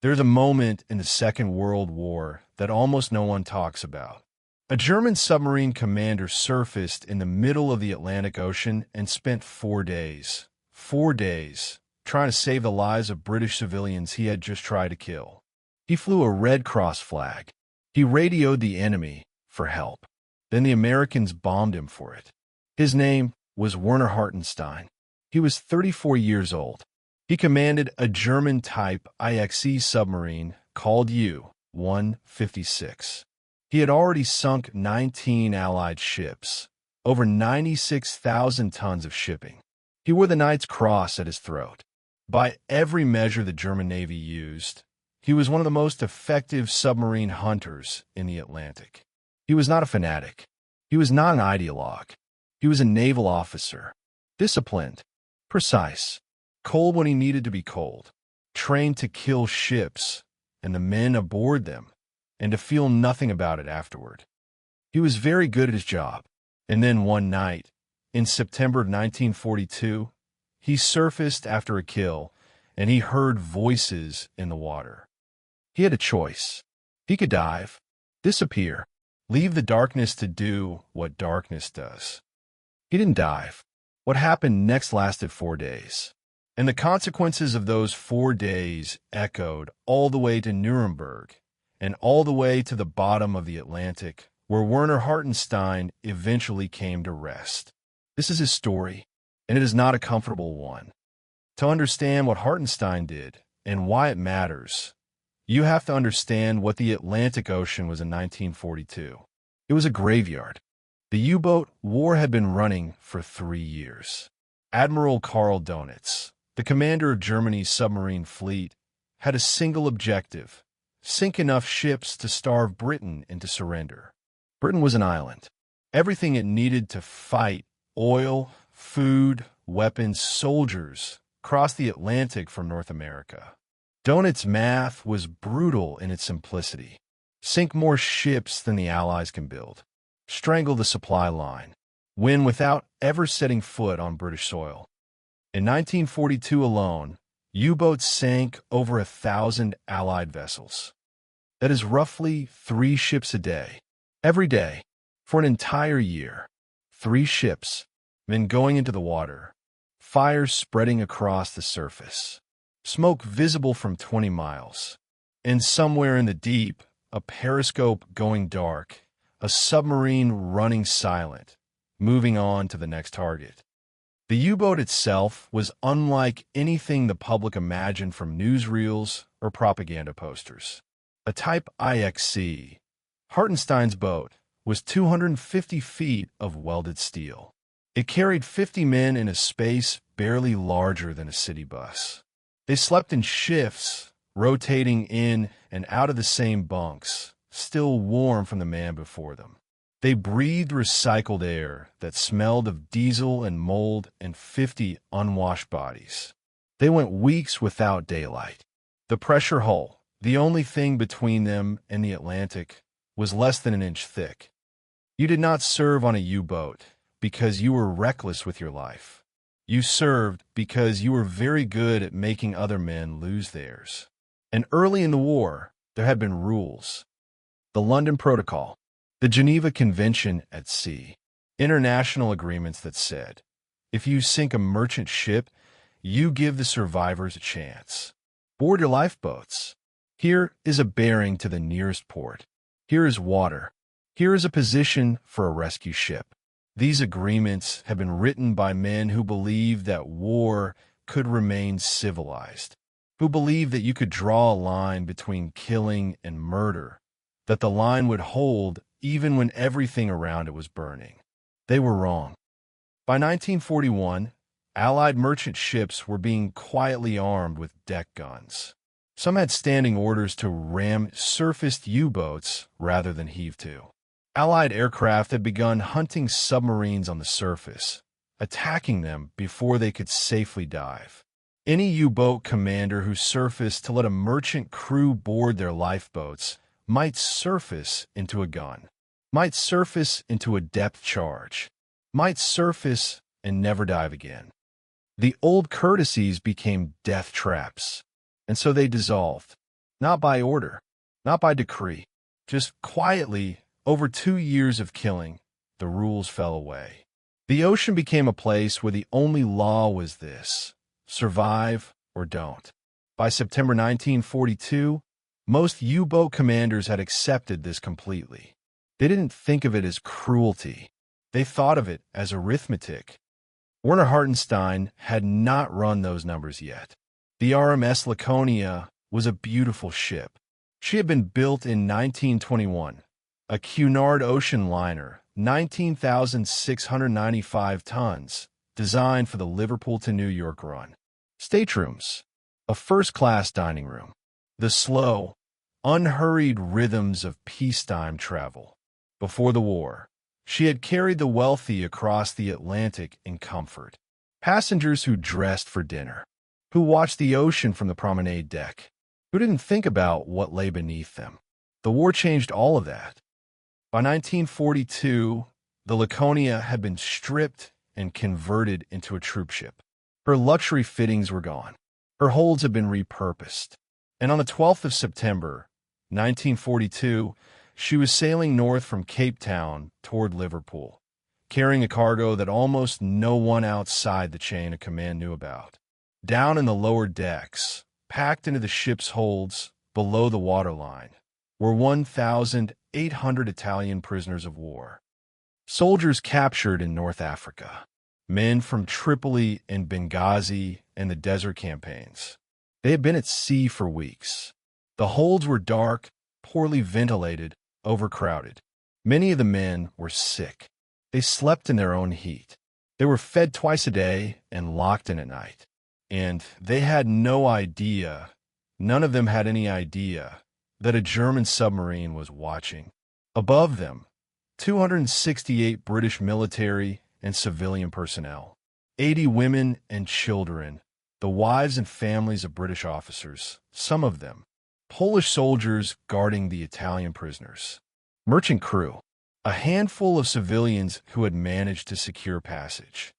There's a moment in the Second World War that almost no one talks about. A German submarine commander surfaced in the middle of the Atlantic Ocean and spent 4 days, trying to save the lives of British civilians he had just tried to kill. He flew a Red Cross flag. He radioed the enemy for help. Then the Americans bombed him for it. His name was Werner Hartenstein. He was 34 years old. He commanded a German-type IXE submarine called U-156. He had already sunk 19 Allied ships, over 96,000 tons of shipping. He wore the Knight's Cross at his throat. By every measure the German Navy used, he was one of the most effective submarine hunters in the Atlantic. He was not a fanatic. He was not an ideologue. He was a naval officer, disciplined, precise, cold when he needed to be cold, trained to kill ships and the men aboard them, and to feel nothing about it afterward. He was very good at his job. And then one night, in September of 1942, he surfaced after a kill, and he heard voices in the water. He had a choice. He could dive, disappear, leave the darkness to do what darkness does. He didn't dive. What happened next lasted 4 days. And the consequences of those 4 days echoed all the way to Nuremberg and all the way to the bottom of the Atlantic, where Werner Hartenstein eventually came to rest. This is his story, and it is not a comfortable one. To understand what Hartenstein did and why it matters, you have to understand what the Atlantic Ocean was in 1942. It was a graveyard. The U-boat war had been running for 3 years. Admiral Karl Donitz, the commander of Germany's submarine fleet, had a single objective: sink enough ships to starve Britain into surrender. Britain was an island. Everything it needed to fight, oil, food, weapons, soldiers, crossed the Atlantic from North America. Donitz's math was brutal in its simplicity. Sink more ships than the Allies can build. Strangle the supply line. Win without ever setting foot on British soil. In 1942 alone, U-boats sank over 1,000 Allied vessels. That is roughly 3 ships a day. Every day, for an entire year. 3 ships, men going into the water. Fires spreading across the surface. Smoke visible from 20 miles. And somewhere in the deep, a periscope going dark. A submarine running silent, moving on to the next target. The U-boat itself was unlike anything the public imagined from newsreels or propaganda posters. A Type IXE, Hartenstein's boat, was 250 feet of welded steel. It carried 50 men in a space barely larger than a city bus. They slept in shifts, rotating in and out of the same bunks, still warm from the man before them. They breathed recycled air that smelled of diesel and mold and 50 unwashed bodies. They went weeks without daylight. The pressure hull, the only thing between them and the Atlantic, was less than an inch thick. You did not serve on a U-boat because you were reckless with your life. You served because you were very good at making other men lose theirs. And early in the war, there had been rules. The London Protocol, the Geneva Convention at sea, international agreements that said, if you sink a merchant ship, you give the survivors a chance. Board your lifeboats. Here is a bearing to the nearest port. Here is water. Here is a position for a rescue ship. These agreements have been written by men who believed that war could remain civilized, who believed that you could draw a line between killing and murder, that the line would hold even when everything around it was burning. They were wrong. By 1941, Allied merchant ships were being quietly armed with deck guns. Some had standing orders to ram surfaced U-boats rather than heave to. Allied aircraft had begun hunting submarines on the surface, attacking them before they could safely dive. Any U-boat commander who surfaced to let a merchant crew board their lifeboats might surface into a gun, might surface into a depth charge, might surface and never dive again. The old courtesies became death traps, and so they dissolved. Not by order, not by decree. Just quietly, over 2 years of killing, the rules fell away. The ocean became a place where the only law was this: survive or don't. By September 1942, most U-boat commanders had accepted this completely. They didn't think of it as cruelty. They thought of it as arithmetic. Werner Hartenstein had not run those numbers yet. The RMS Laconia was a beautiful ship. She had been built in 1921, a Cunard ocean liner, 19,695 tons, designed for the Liverpool to New York run. Staterooms, a first-class dining room, the slow, unhurried rhythms of peacetime travel. Before the war, she had carried the wealthy across the Atlantic in comfort. Passengers who dressed for dinner, who watched the ocean from the promenade deck, who didn't think about what lay beneath them. The war changed all of that. By 1942, the Laconia had been stripped and converted into a troopship. Her luxury fittings were gone. Her holds had been repurposed. And on the 12th of September, 1942, she was sailing north from Cape Town toward Liverpool, carrying a cargo that almost no one outside the chain of command knew about. Down in the lower decks, packed into the ship's holds below the waterline, were 1,800 Italian prisoners of war. Soldiers captured in North Africa, men from Tripoli and Benghazi and the desert campaigns. They had been at sea for weeks. The holds were dark, poorly ventilated, overcrowded. Many of the men were sick. They slept in their own heat. They were fed twice a day and locked in at night. And they had no idea, none of them had any idea, that a German submarine was watching. Above them, 268 British military and civilian personnel, 80 women and children, the wives and families of British officers, some of them Polish soldiers guarding the Italian prisoners, merchant crew, a handful of civilians who had managed to secure passage.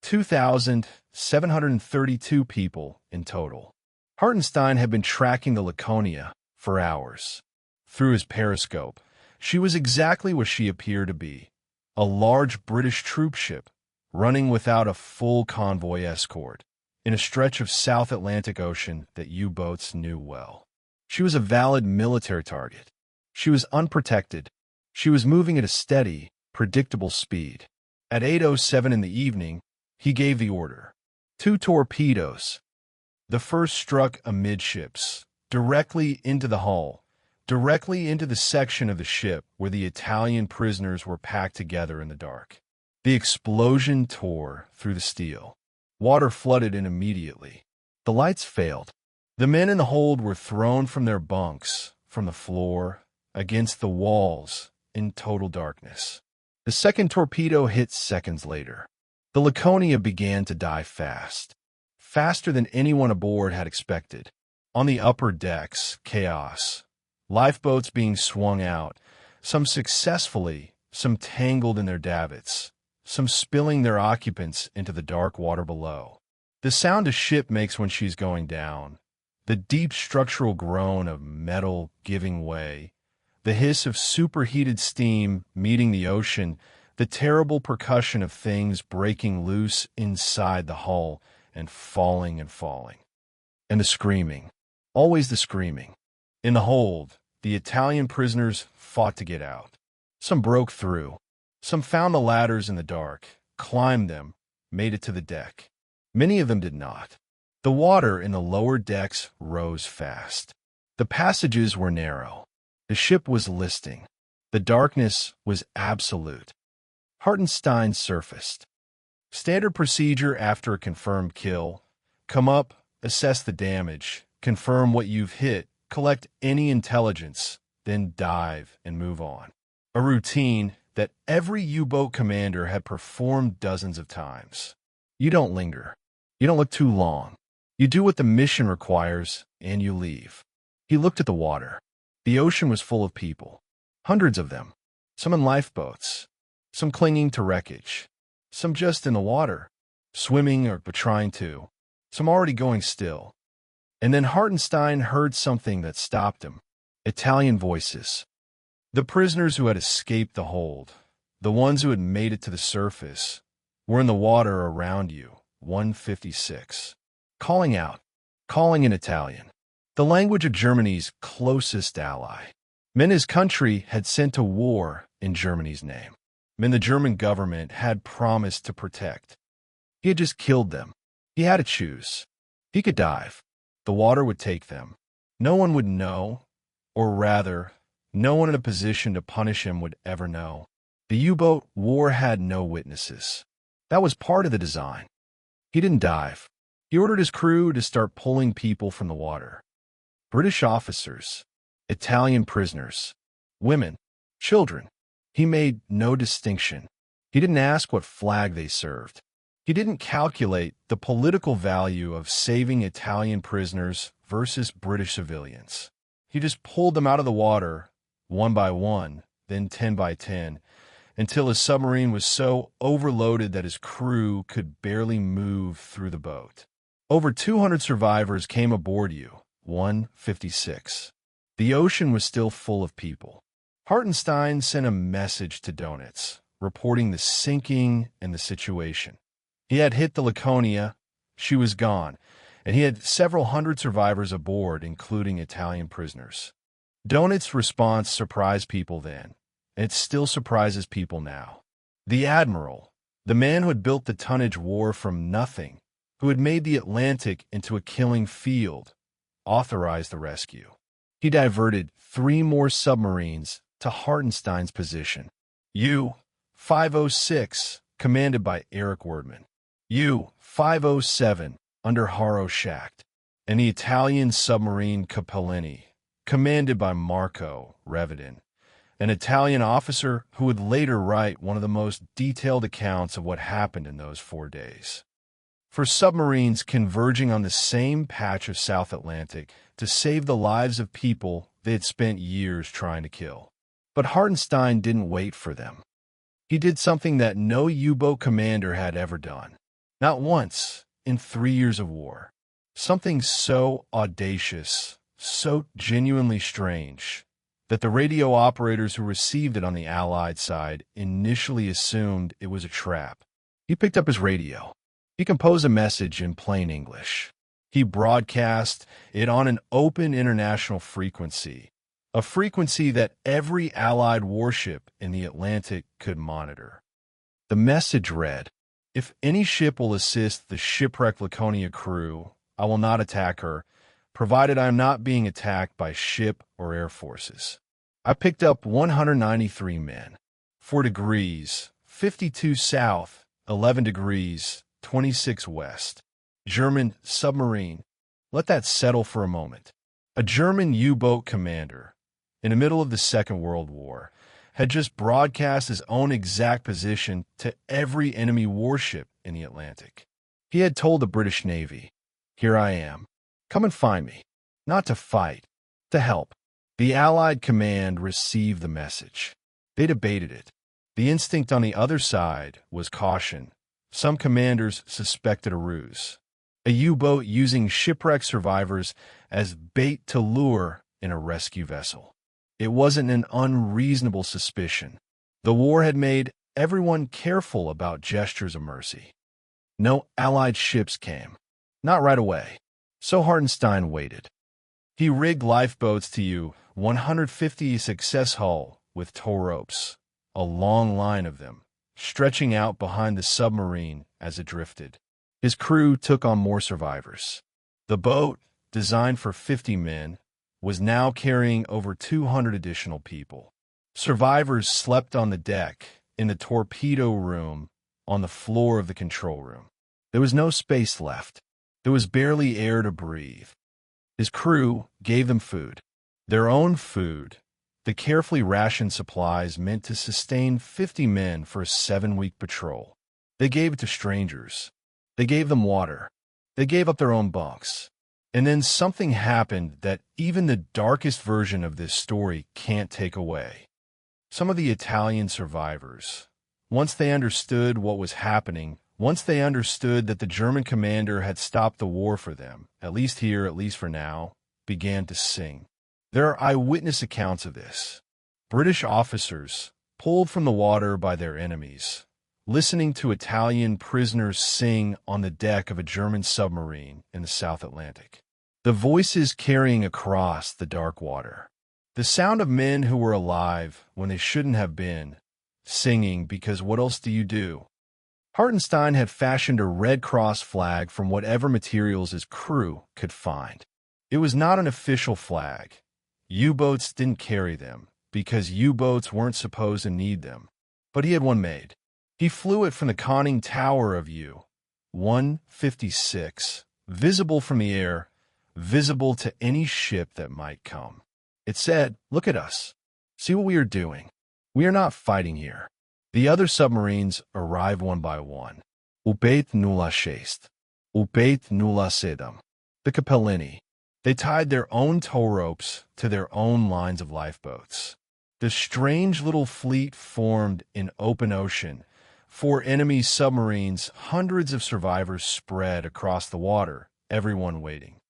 2,732 people in total. Hartenstein had been tracking the Laconia for hours. Through his periscope, she was exactly what she appeared to be, a large British troopship running without a full convoy escort in a stretch of South Atlantic Ocean that U-boats knew well. She was a valid military target. She was unprotected. She was moving at a steady, predictable speed. At 8:07 in the evening, he gave the order. 2 torpedoes. The first struck amidships, directly into the hull, directly into the section of the ship where the Italian prisoners were packed together in the dark. The explosion tore through the steel. Water flooded in immediately. The lights failed. The men in the hold were thrown from their bunks, from the floor, against the walls, in total darkness. The second torpedo hit seconds later. The Laconia began to die fast, faster than anyone aboard had expected. On the upper decks, chaos. Lifeboats being swung out, some successfully, some tangled in their davits, some spilling their occupants into the dark water below. The sound a ship makes when she's going down, the deep structural groan of metal giving way, the hiss of superheated steam meeting the ocean, the terrible percussion of things breaking loose inside the hull and falling and falling. And the screaming, always the screaming. In the hold, the Italian prisoners fought to get out. Some broke through. Some found the ladders in the dark, climbed them, made it to the deck. Many of them did not. The water in the lower decks rose fast. The passages were narrow. The ship was listing. The darkness was absolute. Hartenstein surfaced. Standard procedure after a confirmed kill: come up, assess the damage, confirm what you've hit, collect any intelligence, then dive and move on. A routine that every U-boat commander had performed dozens of times. You don't linger. You don't look too long. You do what the mission requires, and you leave. He looked at the water. The ocean was full of people. Hundreds of them. Some in lifeboats. Some clinging to wreckage. Some just in the water, swimming or trying to. Some already going still. And then Hartenstein heard something that stopped him. Italian voices. The prisoners who had escaped the hold, the ones who had made it to the surface, were in the water around you, 156. Calling out, calling in Italian, the language of Germany's closest ally. Men his country had sent to war in Germany's name. Men the German government had promised to protect. He had just killed them. He had to choose. He could dive. The water would take them. No one would know, or rather, no one in a position to punish him would ever know. The U-boat war had no witnesses. That was part of the design. He didn't dive. He ordered his crew to start pulling people from the water. British officers, Italian prisoners, women, children. He made no distinction. He didn't ask what flag they served. He didn't calculate the political value of saving Italian prisoners versus British civilians. He just pulled them out of the water, one by one, then 10 by 10, until his submarine was so overloaded that his crew could barely move through the boat. Over 200 survivors came aboard you, 156. The ocean was still full of people. Hartenstein sent a message to Donitz, reporting the sinking and the situation. He had hit the Laconia, she was gone, and he had several hundred survivors aboard, including Italian prisoners. Donitz's response surprised people then, and it still surprises people now. The admiral, the man who had built the tonnage war from nothing, who had made the Atlantic into a killing field, authorized the rescue. He diverted 3 more submarines to Hartenstein's position. U-506, commanded by Erich Werdman. U-507, under Haro Schacht, and the Italian submarine Capellini, commanded by Marco Revedin, an Italian officer who would later write one of the most detailed accounts of what happened in those 4 days. For submarines converging on the same patch of South Atlantic to save the lives of people they had spent years trying to kill. But Hartenstein didn't wait for them. He did something that no U-boat commander had ever done. Not once in 3 years of war. Something so audacious, so genuinely strange, that the radio operators who received it on the Allied side initially assumed it was a trap. He picked up his radio. He composed a message in plain English. He broadcast it on an open international frequency, a frequency that every Allied warship in the Atlantic could monitor. The message read, "If any ship will assist the shipwrecked Laconia crew, I will not attack her, provided I am not being attacked by ship or air forces." I picked up 193 men, 4 degrees, 52 south, 11 degrees, 26 west. German submarine. Let that settle for a moment. A German U-boat commander, in the middle of the Second World War, had just broadcast his own exact position to every enemy warship in the Atlantic. He had told the British Navy, "Here I am. Come and find me. Not to fight, to help." The Allied command received the message. They debated it. The instinct on the other side was caution. Some commanders suspected a ruse. A U-boat using shipwreck survivors as bait to lure in a rescue vessel. It wasn't an unreasonable suspicion. The war had made everyone careful about gestures of mercy. No Allied ships came. Not right away. So Hartenstein waited. He rigged lifeboats to U-150 Success hull with tow ropes, a long line of them, stretching out behind the submarine as it drifted. His crew took on more survivors. The boat, designed for 50 men, was now carrying over 200 additional people. Survivors slept on the deck, in the torpedo room, on the floor of the control room. There was no space left. There was barely air to breathe. His crew gave them food. Their own food, the carefully rationed supplies meant to sustain 50 men for a 7-week patrol. They gave it to strangers. They gave them water. They gave up their own bunks. And then something happened that even the darkest version of this story can't take away. Some of the Italian survivors, once they understood what was happening, Once they understood that the German commander had stopped the war for them, at least here, at least for now, began to sing. There are eyewitness accounts of this. British officers, pulled from the water by their enemies, listening to Italian prisoners sing on the deck of a German submarine in the South Atlantic. The voices carrying across the dark water. The sound of men who were alive when they shouldn't have been, singing because what else do you do? Hartenstein had fashioned a Red Cross flag from whatever materials his crew could find. It was not an official flag. U-boats didn't carry them, because U-boats weren't supposed to need them. But he had one made. He flew it from the conning tower of U-156, visible from the air, visible to any ship that might come. It said, "Look at us. See what we are doing. We are not fighting here." The other submarines arrived one by one. Upeit nulla šest. Upeit nulla sedam. The Capellini. They tied their own tow ropes to their own lines of lifeboats. The strange little fleet formed in open ocean. 4 enemy submarines, hundreds of survivors spread across the water, everyone waiting.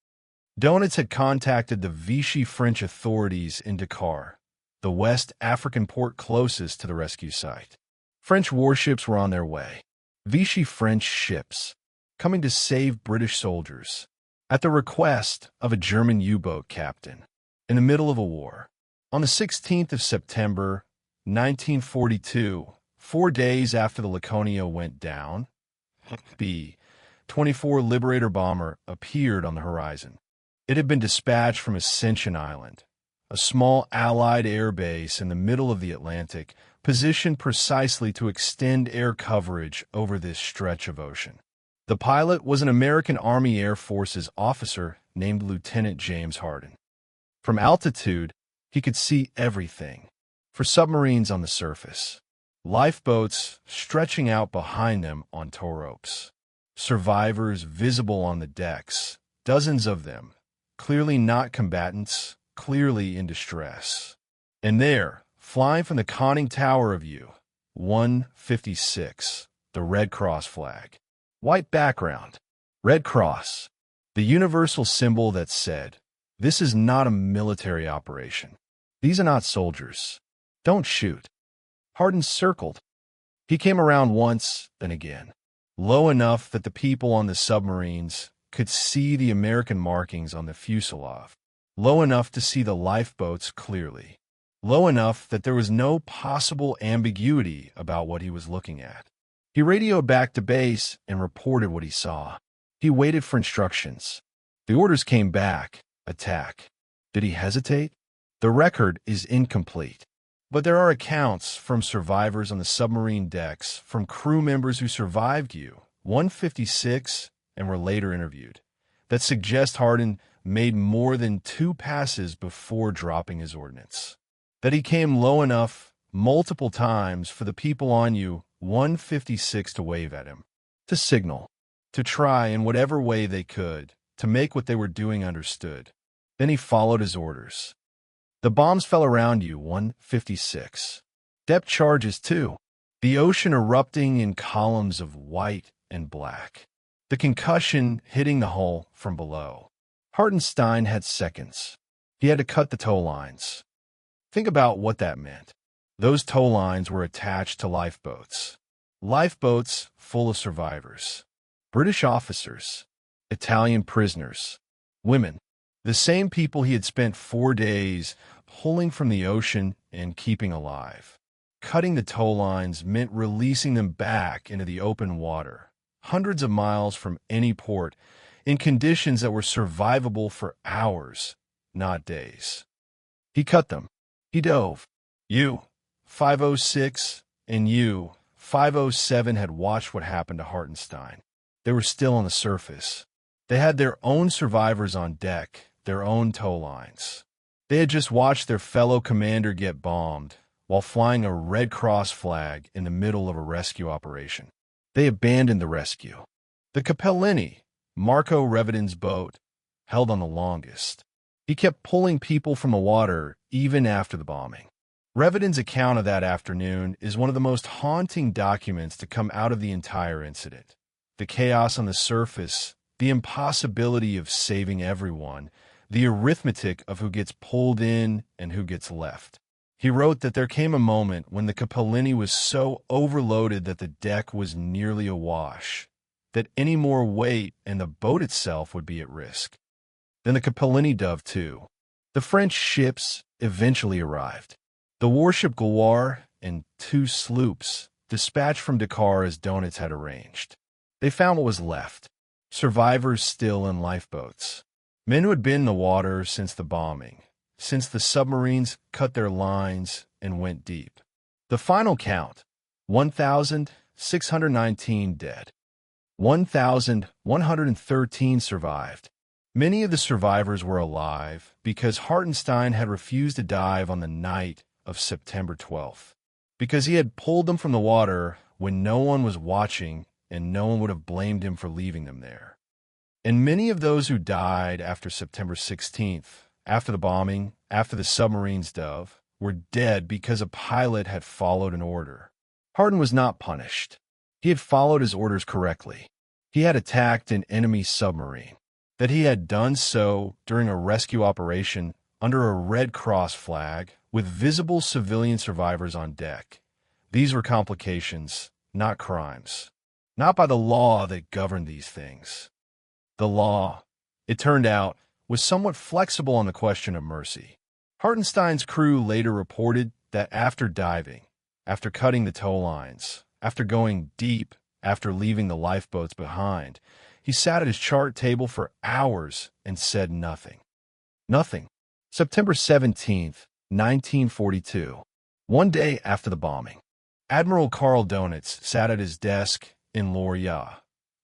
Donuts had contacted the Vichy French authorities in Dakar, the West African port closest to the rescue site. French warships were on their way. Vichy French ships, coming to save British soldiers, at the request of a German U-boat captain, in the middle of a war. On the 16th of September, 1942, 4 days after the Laconia went down, B-24 Liberator bomber appeared on the horizon. It had been dispatched from Ascension Island, a small Allied air base in the middle of the Atlantic, positioned precisely to extend air coverage over this stretch of ocean. The pilot was an American Army Air Forces officer named Lieutenant James Harden. From altitude, he could see everything. For submarines on the surface, lifeboats stretching out behind them on tow ropes, survivors visible on the decks, dozens of them, clearly not combatants, clearly in distress. And there, flying from the conning tower of U-156, the Red Cross flag. White background, Red Cross, the universal symbol that said, "This is not a military operation. These are not soldiers. Don't shoot." Harden circled. He came around once, then again, low enough that the people on the submarines could see the American markings on the fuselage, low enough to see the lifeboats clearly, low enough that there was no possible ambiguity about what he was looking at. He radioed back to base and reported what he saw. He waited for instructions. The orders came back. Attack. Did he hesitate? The record is incomplete. But there are accounts from survivors on the submarine decks, from crew members who survived U-156 and were later interviewed, that suggest Harden made more than 2 passes before dropping his ordnance. That he came low enough multiple times for the people on U-156 to wave at him, to signal, to try in whatever way they could, to make what they were doing understood. Then he followed his orders. The bombs fell around U-156. Depth charges, too. The ocean erupting in columns of white and black. The concussion hitting the hull from below. Hartenstein had seconds. He had to cut the tow lines. Think about what that meant. Those tow lines were attached to lifeboats. Lifeboats full of survivors. British officers. Italian prisoners. Women. The same people he had spent 4 days pulling from the ocean and keeping alive. Cutting the tow lines meant releasing them back into the open water, hundreds of miles from any port, in conditions that were survivable for hours, not days. He cut them. He dove. U-506 and U-507 had watched what happened to Hartenstein. They were still on the surface. They had their own survivors on deck, their own tow lines. They had just watched their fellow commander get bombed while flying a Red Cross flag in the middle of a rescue operation. They abandoned the rescue. The Capellini, Marco Revedin's boat, held on the longest. He kept pulling people from the water even after the bombing. Revedin's account of that afternoon is one of the most haunting documents to come out of the entire incident. The chaos on the surface, the impossibility of saving everyone, the arithmetic of who gets pulled in and who gets left. He wrote that there came a moment when the Capellini was so overloaded that the deck was nearly awash, that any more weight and the boat itself would be at risk. Then the Capellini dove to. The French ships eventually arrived. The warship Gloire and 2 sloops, dispatched from Dakar as Donitz had arranged. They found what was left, survivors still in lifeboats, men who had been in the water since the bombing, since the submarines cut their lines and went deep. The final count, 1,619 dead. 1,113 survived. Many of the survivors were alive because Hartenstein had refused to dive on the night of September 12th, because he had pulled them from the water when no one was watching and no one would have blamed him for leaving them there. And many of those who died after September 16th, after the bombing, after the submarine's dove, were dead because a pilot had followed an order. Harden was not punished. He had followed his orders correctly. He had attacked an enemy submarine. That he had done so during a rescue operation under a Red Cross flag with visible civilian survivors on deck. These were complications, not crimes. Not by the law that governed these things. The law, it turned out, was somewhat flexible on the question of mercy. Hartenstein's crew later reported that after diving, after cutting the tow lines, after going deep, after leaving the lifeboats behind, he sat at his chart table for hours and said nothing. Nothing. September 17th, 1942. One day after the bombing, Admiral Karl Donitz sat at his desk in Lorient,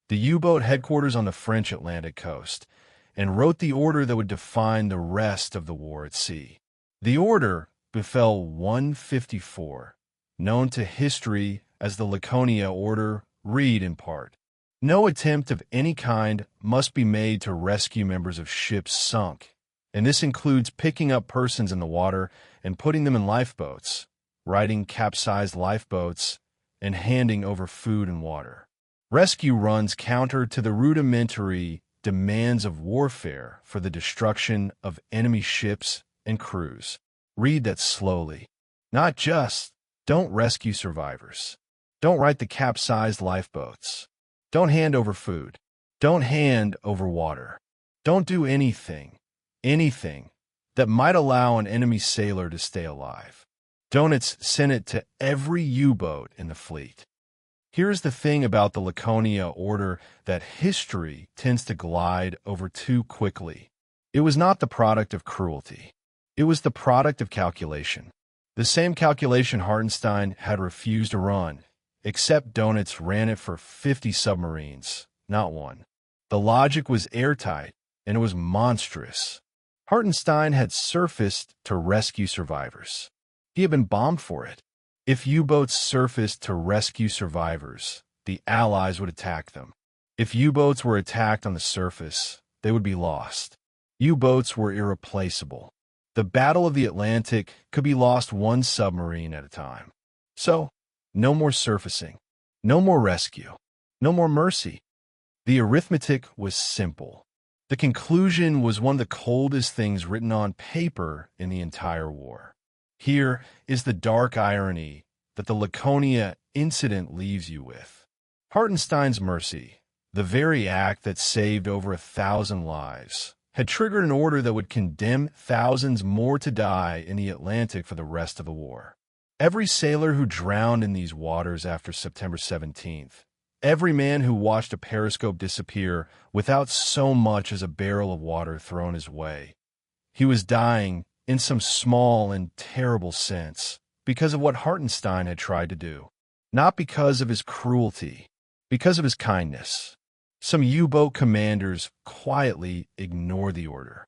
the U-boat headquarters on the French Atlantic coast, and wrote the order that would define the rest of the war at sea. The order befell 154, known to history as the Laconia Order, read in part, "No attempt of any kind must be made to rescue members of ships sunk, and this includes picking up persons in the water and putting them in lifeboats, righting capsized lifeboats, and handing over food and water. Rescue runs counter to the rudimentary demands of warfare for the destruction of enemy ships and crews." Read that slowly. Not just, don't rescue survivors. Don't right the capsized lifeboats. Don't hand over food. Don't hand over water. Don't do anything that might allow an enemy sailor to stay alive. Donitz sent it to every U-boat in the fleet. Here's the thing about the Laconia Order that history tends to glide over too quickly. It was not the product of cruelty. It was the product of calculation. The same calculation Hartenstein had refused to run, except Donitz ran it for 50 submarines, not one. The logic was airtight, and it was monstrous. Hartenstein had surfaced to rescue survivors. He had been bombed for it. If U-boats surfaced to rescue survivors, the Allies would attack them. If U-boats were attacked on the surface, they would be lost. U-boats were irreplaceable. The Battle of the Atlantic could be lost one submarine at a time. So, no more surfacing, no more rescue, no more mercy. The arithmetic was simple. The conclusion was one of the coldest things written on paper in the entire war. Here is the dark irony that the Laconia incident leaves you with. Hartenstein's mercy, the very act that saved over 1,000 lives, had triggered an order that would condemn thousands more to die in the Atlantic for the rest of the war. Every sailor who drowned in these waters after September 17th, every man who watched a periscope disappear without so much as a barrel of water thrown his way, he was dying in some small and terrible sense because of what Hartenstein had tried to do, not because of his cruelty, because of his kindness. Some U-boat commanders quietly ignored the order.